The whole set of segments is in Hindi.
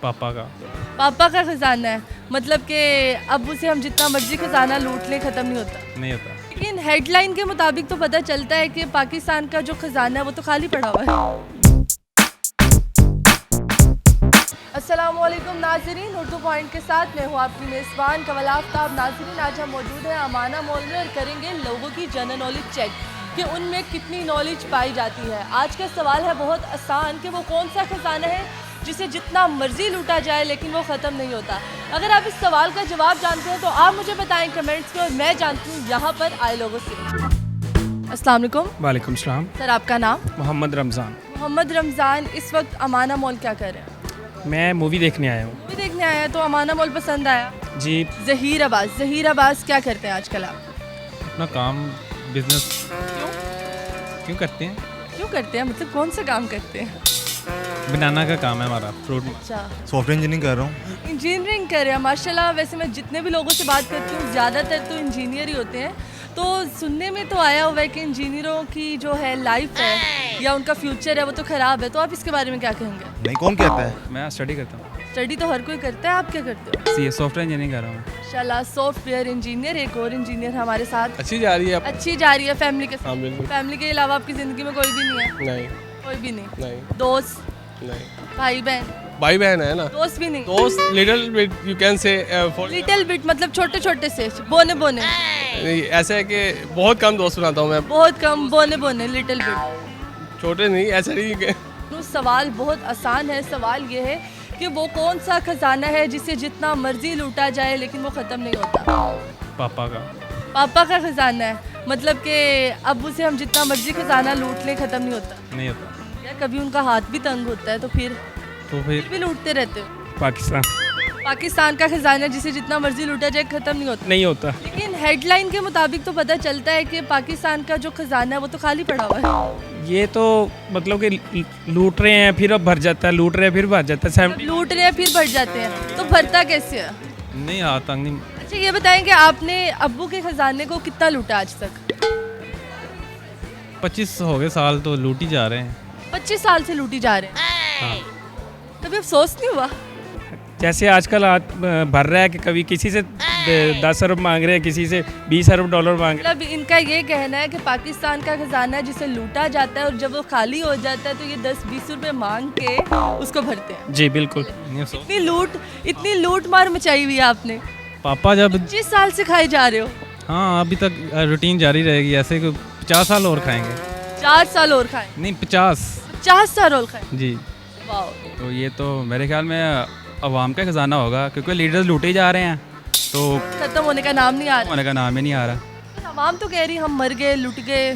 पापा का। पापा का खजाना है, मतलब कि अब उसे हम जितना मर्जी खजाना लूट लें ख़त्म नहीं होता। नहीं होता। लेकिन हेडलाइन के मुताबिक तो पता चलता है कि पाकिस्तान का जो खजाना है वो तो खाली पड़ा हुआ है। अस्सलामुअलैकुम नाजरीन, उर्दू पॉइंट के साथ मैं हूँ आपकी मेज़बान कमल आफ्ताब। नाजरीन, आज हम मौजूद हैं अमाना मॉल में और करेंगे लोगों की जनरल नॉलेज चेक कि उनमें कितनी नॉलेज पाई जाती है। आज का सवाल है बहुत आसान कि वो कौन सा खजाना है जिसे जितना मर्जी लूटा जाए लेकिन वो ख़त्म नहीं होता। अगर आप इस सवाल का जवाब जानते हैं तो आप मुझे बताएं कमेंट्स में और मैं जानती हूँ यहाँ पर आए लोगों से। अस्सलाम वालेकुम। वालेकुम सलाम। सर, आपका नाम? मोहम्मद रमज़ान। मोहम्मद रमज़ान, इस वक्त अमाना मॉल क्या कर रहे हैं? मैं मूवी देखने आया हूँ। मूवी देखने आया है तो अमाना मॉल पसंद आया? जी। ज़हीर अब्बास क्या करते हैं आजकल आप? अपना काम, बिजनेस। क्यों क्यों करते हैं? क्यों करते हैं, मतलब कौन सा काम करते हैं? बनाना का काम है हमारा, फ्रूट। अच्छा, सॉफ्टवेयर इंजीनियरिंग कर रहा हूँ। इंजीनियरिंग कर रहे हैं, माशाल्लाह। वैसे मैं जितने भी लोगों से बात करती हूँ ज़्यादातर तो इंजीनियर ही होते हैं। तो सुनने में तो आया हुआ है कि इंजीनियरों की जो है लाइफ है या उनका फ्यूचर है वो तो ख़राब है, तो आप इसके बारे में क्या कहेंगे? नहीं, कौन कहता है? मैं स्टडी करता हूँ। स्टडी तो हर कोई करता है, आप क्या करते हो? सी सॉफ्टवेयर इंजीनियरिंग कर रहा हूँ। माशाल्लाह, सॉफ्टवेयर इंजीनियर। एक और इंजीनियर हमारे साथ। अच्छी जा रही है। अच्छी जा रही है फैमिली के हाँ, साथ? बिल्कुल। फैमिली के अलावा आपकी ज़िंदगी में कोई भी नहीं है? नहीं कोई भी नहीं। नहीं दोस्त, नहीं भाई बहन? भाई बहन है ना। दोस्त भी नहीं? दोस्त little bit you can say little bit मतलब छोटे छोटे से, बोने बोने? ऐसा है कि बहुत कम दोस्त बनाता हूँ मैं। बहुत कम, बोने बोने, लिटिल बिट। छोटे नहीं, ऐसा नहीं कि तो सवाल बहुत आसान है। सवाल ये है कि वो कौन सा खजाना है जिसे जितना मर्जी लूटा जाए लेकिन वो ख़त्म नहीं होता। पापा का। पापा का खजाना है, मतलब कि अब उसे हम जितना मर्जी खजाना लूट लें ख़त्म नहीं होता। नहीं होता। यार, कभी उनका हाथ भी तंग होता है तो फिर फिर भी लूटते रहते हो। पाकिस्तान। पाकिस्तान का खजाना जिसे जितना मर्जी लूटा जाए ख़त्म नहीं होता। नहीं होता। लेकिन हेडलाइन के मुताबिक तो पता चलता है कि पाकिस्तान का जो खजाना है वो तो खाली पड़ा हुआ है। ये तो मतलब कि लूट रहे हैं फिर अब भर जाता है, लूट रहे हैं फिर भर जाता है। लूट रहे हैं फिर भर जाते हैं, तो भरता कैसे है? नहीं, हाथ तंग नहीं। अच्छा, ये बताएं कि आपने अब्बू के खजाने को कितना लूटा आज तक? 25 हो गए साल तो लूट ही जा रहे हैं। 25 साल से लूटी जा रहे हैं। हाँ। कभी अफसोस नहीं हुआ? जैसे आजकल भर रहा है कि कभी किसी से 10 अरब मांग रहे हैं, किसी से 20 अरब डॉलर मांग रहे मतलब इनका ये कहना है कि पाकिस्तान का खजाना है जिसे लूटा जाता है और जब वो खाली हो जाता है तो ये 10-20 रुपए मांग के उसको भरते हैं। हैं। जी बिल्कुल। इतनी लूट मार मचाई हुई है आपने। पापा जब 25 साल से खाए जा रहे हो। हाँ, अभी तक रूटीन जारी रहेगी ऐसे कि 50 साल और खाएंगे। 4 साल और खाए? नहीं, 50। 50 साल और खाए? जी। वाह। तो ये तो मेरे ख्याल में अवाम का खजाना होगा क्योंकि लीडर्स लूटे जा रहे हैं तो खत्म होने का नाम नहीं आ रहा। होने का नाम ही नहीं आ रहा। तमाम तो कह रही हम मर गए, लुट गए,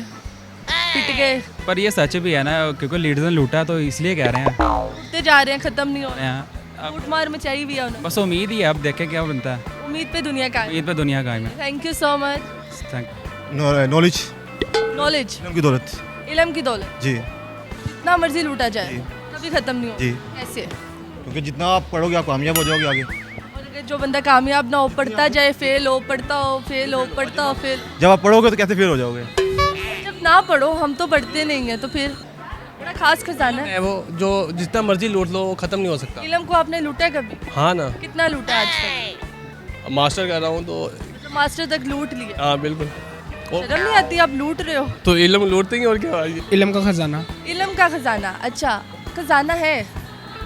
पिट गए। पर ये सच भी है ना, क्योंकि लीडर्स ने लूटा तो इसलिए कह रहे हैं। उठते जा रहे हैं, खत्म नहीं हो रहे हैं। अब लूट मार मचाई हुई है उन्होंने। बस उम्मीद ही है, अब देखें क्या बनता है। उम्मीद पे दुनिया का है। उम्मीद पे दुनिया कायम है। Thank you so much. Thank knowledge, knowledge, इल्म की दौलत। इल्म की दौलत जी। जितना मर्जी लूटा जाए जी। कभी खत्म नहीं जी। होगा। कैसे? क्योंकि जितना आप पढ़ोगे आप कामयाब हो जाओगे आगे। और अगर जो बंदा कामयाब ना हो, पढ़ता जाए, फेल हो, पढ़ता हो, फेल हो, पढ़ता हो, फेल। जब आप पढ़ोगे तो कैसे फेल हो जाओगे? जब ना पढ़ो, हम तो पढ़ते नहीं हैं, तो फिर बड़ा खास खजाना है। वो जो जितना मर्जी लूट लो वो खत्म नहीं हो सकता। इल्म को आपने लूटा है कभी? हाँ ना, कितना लूटा है आज तक? मास्टर कर रहा हूँ तो तो मास्टर तक लूट लिया। हाँ बिल्कुल। शर्म नहीं आती? आप लूट रहे हो। तो इल्म लूटते ही और क्या। इल्म का खजाना। इल्म का खजाना? अच्छा, खजाना है।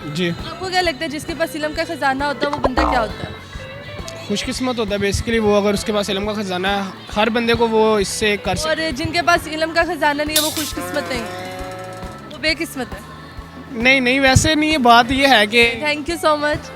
जी। आपको क्या लगता है जिसके पास इल्म का खजाना होता है वो बंदा क्या होता है? खुशकिस्मत होता है बेसिकली वो, अगर उसके पास इल्म का खजाना है। हर बंदे को वो इससे कर सकता और जिनके पास इल्म का खजाना नहीं है वो खुशकिस्मत नहीं है, वो बेकिस्मत है। नहीं नहीं, वैसे नहीं, ये बात ये है कि थैंक यू सो मच।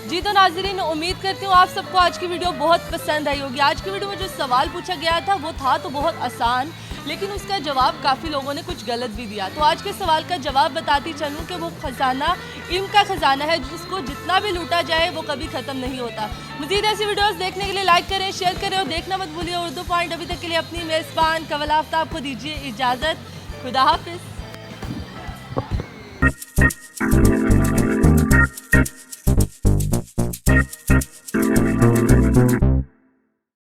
जी तो नाजरीन, उम्मीद करती हूँ आप सबको आज की वीडियो बहुत पसंद आई होगी। आज की वीडियो में जो सवाल पूछा गया था वो था तो बहुत आसान, लेकिन उसका जवाब काफ़ी लोगों ने कुछ गलत भी दिया। तो आज के सवाल का जवाब बताती चलूँ कि वो खजाना इल्म का खजाना है जिसको जितना भी लूटा जाए वो कभी ख़त्म नहीं होता। मज़ीद ऐसी वीडियोस देखने के लिए लाइक करें, शेयर करें और देखना मत भूलिए उर्दू पॉइंट। अभी तक के लिए अपनी मेज़बान कमल आफ्ताब को दीजिए इजाज़त। खुदा हाफिज़।